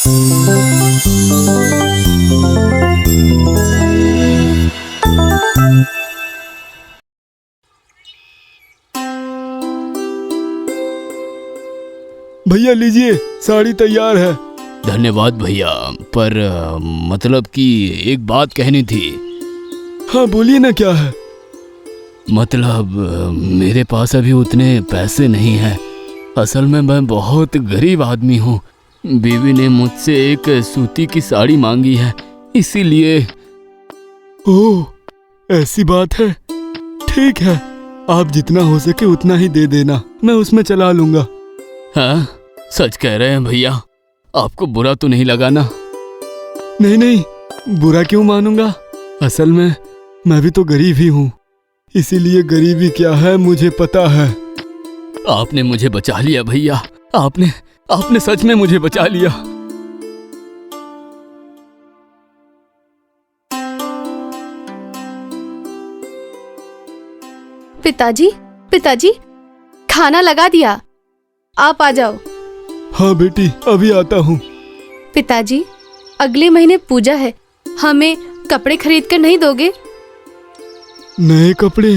भैया लीजिए, साड़ी तैयार है। धन्यवाद भैया, पर मतलब कि एक बात कहनी थी। हाँ बोलिए ना, क्या है? मतलब मेरे पास अभी उतने पैसे नहीं हैं। असल में मैं बहुत गरीब आदमी हूँ। बीवी ने मुझसे एक सूती की साड़ी मांगी है, इसीलिए। ओह, ऐसी बात है। ठीक है, आप जितना हो सके उतना ही दे देना, मैं उसमें चला लूंगा। हाँ, सच कह रहे हैं भैया? आपको बुरा तो नहीं लगा ना? नहीं नहीं, बुरा क्यों मानूंगा। असल में मैं भी तो गरीब ही हूँ, इसीलिए गरीबी क्या है मुझे पता है। आपने मुझे बचा लिया भैया, आपने सच में मुझे बचा लिया। पिताजी, खाना लगा दिया, आप आ जाओ। हाँ बेटी, अभी आता हूँ। पिताजी, अगले महीने पूजा है, हमें कपड़े खरीद कर नहीं दोगे? नए कपड़े?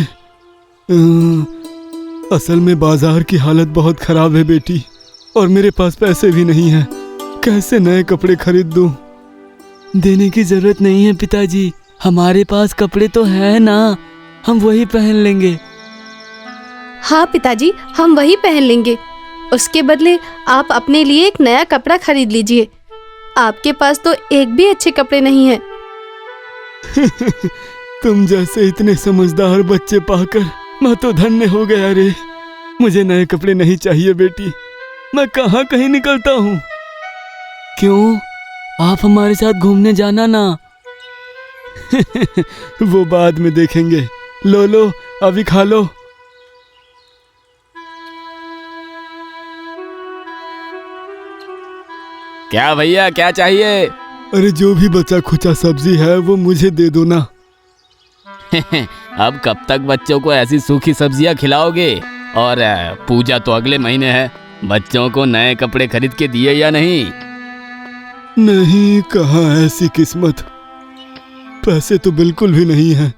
असल में बाजार की हालत बहुत खराब है बेटी, और मेरे पास पैसे भी नहीं हैं। कैसे नए कपड़े खरीद दूँ? देने की जरूरत नहीं है पिताजी, हमारे पास कपड़े तो है ना, हम वही पहन लेंगे। हाँ पिताजी, हम वही पहन लेंगे। उसके बदले आप अपने लिए एक नया कपड़ा खरीद लीजिए। आपके पास तो एक भी अच्छे कपड़े नहीं हैं। तुम जैसे इतने समझदार बच्चे पाकर मैं तो धन्य हो गया रे। मुझे नए कपड़े नहीं चाहिए बेटी, मैं कहाँ कहीं निकलता हूँ। क्यों, आप हमारे साथ घूमने जाना ना। वो बाद में देखेंगे। लो अभी खा लो। क्या भैया, क्या चाहिए? अरे जो भी बचा खुचा सब्जी है वो मुझे दे दो ना। अब कब तक बच्चों को ऐसी सूखी सब्जियां खिलाओगे? और पूजा तो अगले महीने है, बच्चों को नए कपड़े खरीद के दिए या नहीं? नहीं, कहाँ ऐसी किस्मत, पैसे तो बिल्कुल भी नहीं है।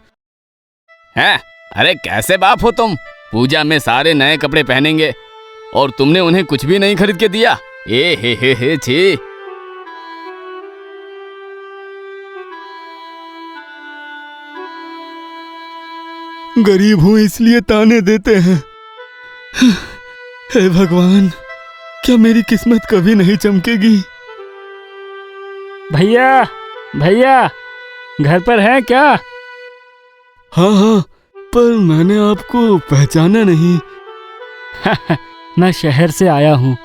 हैं? अरे कैसे बाप हो तुम? पूजा में सारे नए कपड़े पहनेंगे और तुमने उन्हें कुछ भी नहीं खरीद के दिया? ए हे छी। गरीब हूँ इसलिए ताने देते हैं। हे भगवान, क्या मेरी किस्मत कभी नहीं चमकेगी? भैया, घर पर है क्या? हाँ, पर मैंने आपको पहचाना नहीं। मैं शहर से आया हूँ,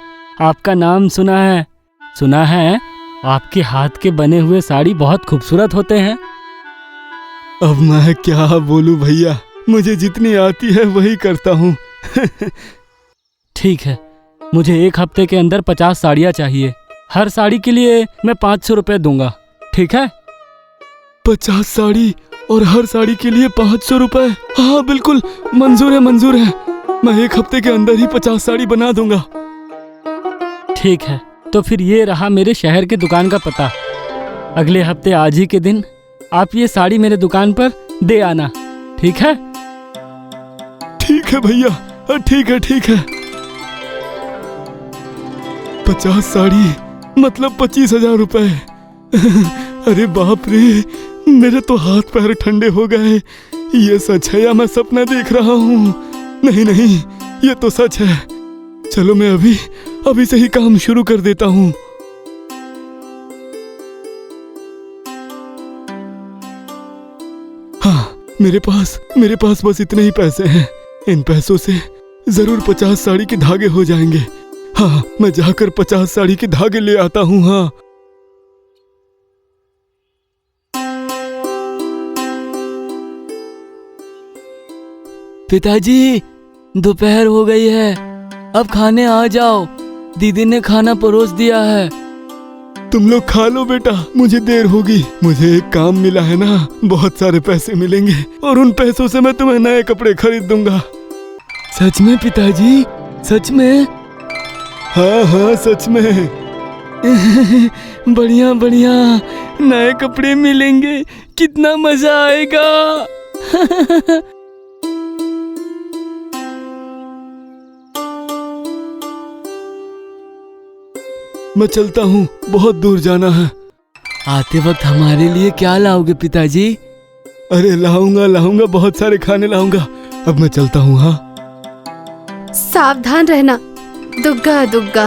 आपका नाम सुना है आपके हाथ के बने हुए साड़ी बहुत खूबसूरत होते हैं। अब मैं क्या बोलूं भैया, मुझे जितनी आती है वही करता हूँ। ठीक है, मुझे एक हफ्ते के अंदर 50 साड़ियाँ चाहिए। हर साड़ी के लिए मैं 500 रुपये दूंगा, ठीक है? 50 साड़ी और हर साड़ी के लिए 500 रुपए? हाँ बिल्कुल, मंजूर है। मैं एक हफ्ते के अंदर ही 50 साड़ी बना दूंगा। ठीक है, तो फिर ये रहा मेरे शहर की दुकान का पता। अगले हफ्ते आज ही के दिन आप ये साड़ी मेरे दुकान पर दे आना, ठीक है? ठीक है भैया, ठीक है। 50 साड़ी मतलब 25,000 रुपए। अरे बाप रे, मेरे तो हाथ पैर ठंडे हो गए। ये सच है या मैं सपना देख रहा हूँ? नहीं, ये तो सच है। चलो मैं अभी से ही काम शुरू कर देता हूँ। हाँ, मेरे पास बस इतने ही पैसे हैं। इन पैसों से जरूर 50 साड़ी के धागे हो जाएंगे। हाँ, मैं जाकर 50 साड़ी के धागे ले आता हूँ। हाँ पिताजी, दोपहर हो गई है, अब खाने आ जाओ, दीदी ने खाना परोस दिया है। तुम लोग खा लो बेटा, मुझे देर होगी। मुझे एक काम मिला है ना, बहुत सारे पैसे मिलेंगे और उन पैसों से मैं तुम्हें नए कपड़े खरीद दूंगा। सच में पिताजी, सच में? हाँ, सच में। बढ़िया बढ़िया, नए कपड़े मिलेंगे, कितना मजा आएगा। मैं चलता हूँ, बहुत दूर जाना है। आते वक्त हमारे लिए क्या लाओगे पिताजी? अरे लाऊंगा, बहुत सारे खाने लाऊंगा। अब मैं चलता हूँ। हाँ, सावधान रहना, दुग्गा दुग्गा।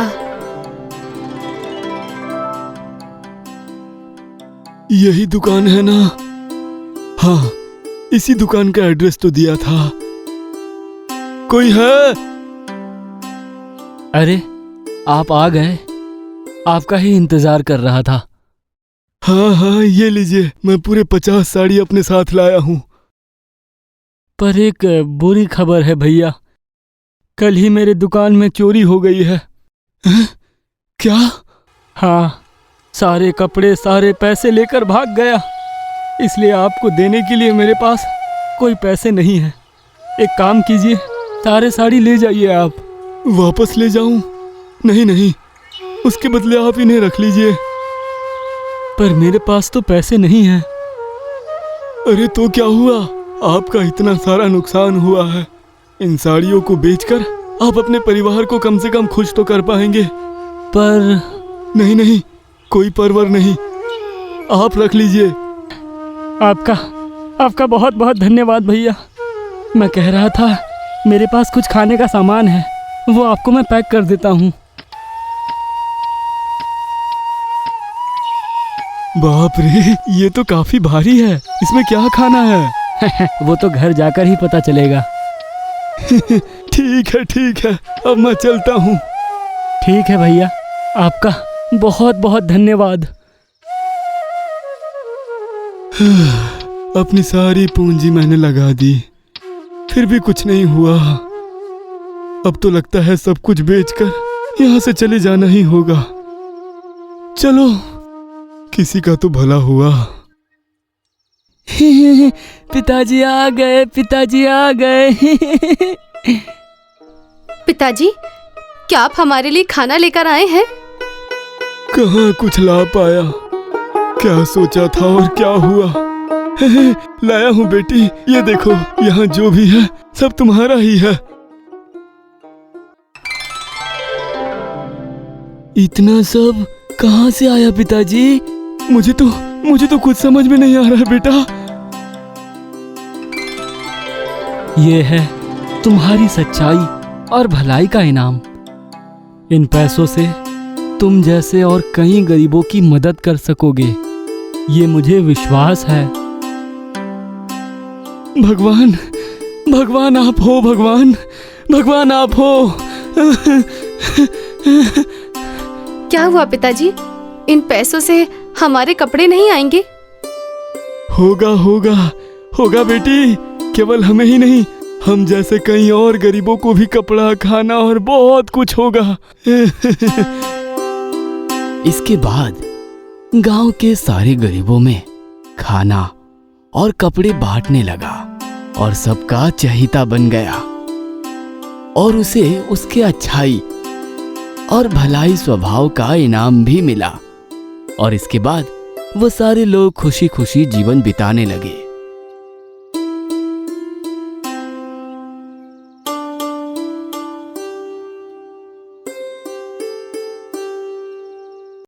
यही दुकान है ना? हाँ, इसी दुकान का एड्रेस तो दिया था। कोई है? अरे आप आ गए, आपका ही इंतजार कर रहा था। हाँ, ये लीजिए, मैं पूरे 50 साड़ी अपने साथ लाया हूँ। पर एक बुरी खबर है भैया, कल ही मेरे दुकान में चोरी हो गई है। क्या? हाँ, सारे कपड़े सारे पैसे लेकर भाग गया, इसलिए आपको देने के लिए मेरे पास कोई पैसे नहीं है। एक काम कीजिए, सारे साड़ी ले जाइए आप। वापस ले जाऊं? नहीं, उसके बदले आप इन्हें रख लीजिए। पर मेरे पास तो पैसे नहीं हैं। अरे तो क्या हुआ? आपका इतना सारा नुकसान हुआ है, इन साड़ियों को बेचकर आप अपने परिवार को कम से कम खुश तो कर पाएंगे। पर नहीं, कोई परवर नहीं, आप रख लीजिए। आपका बहुत बहुत धन्यवाद भैया। मैं कह रहा था मेरे पास कुछ खाने का सामान है, वो आपको मैं पैक कर देता हूँ। बाप रे, ये तो काफी भारी है, इसमें क्या खाना है? वो तो घर जाकर ही पता चलेगा। ठीक है, अब मैं चलता हूँ। ठीक है भैया, आपका बहुत बहुत धन्यवाद। अपनी सारी पूंजी मैंने लगा दी, फिर भी कुछ नहीं हुआ। अब तो लगता है सब कुछ बेचकर यहाँ से चले जाना ही होगा। चलो, किसी का तो भला हुआ। पिताजी आ गए, पिताजी आ गए। पिताजी, क्या आप हमारे लिए खाना लेकर आए हैं? कहाँ कुछ ला पाया, क्या सोचा था और क्या हुआ। लाया हूँ बेटी, ये देखो, यहाँ जो भी है सब तुम्हारा ही है। इतना सब कहाँ से आया पिताजी? मुझे तो कुछ समझ में नहीं आ रहा है बेटा। ये है तुम्हारी सच्चाई और भलाई का इनाम। इन पैसों से तुम जैसे और कई गरीबों की मदद कर सकोगे, ये मुझे विश्वास है। भगवान आप हो, भगवान आप हो। क्या हुआ पिताजी? इन पैसों से हमारे कपड़े नहीं आएंगे? होगा बेटी, केवल हमें ही नहीं, हम जैसे कई और गरीबों को भी कपड़ा, खाना और बहुत कुछ होगा। इसके बाद गांव के सारे गरीबों में खाना और कपड़े बांटने लगा और सबका चहेता बन गया और उसे उसके अच्छाई और भलाई स्वभाव का इनाम भी मिला। और इसके बाद वो सारे लोग खुशी खुशी जीवन बिताने लगे।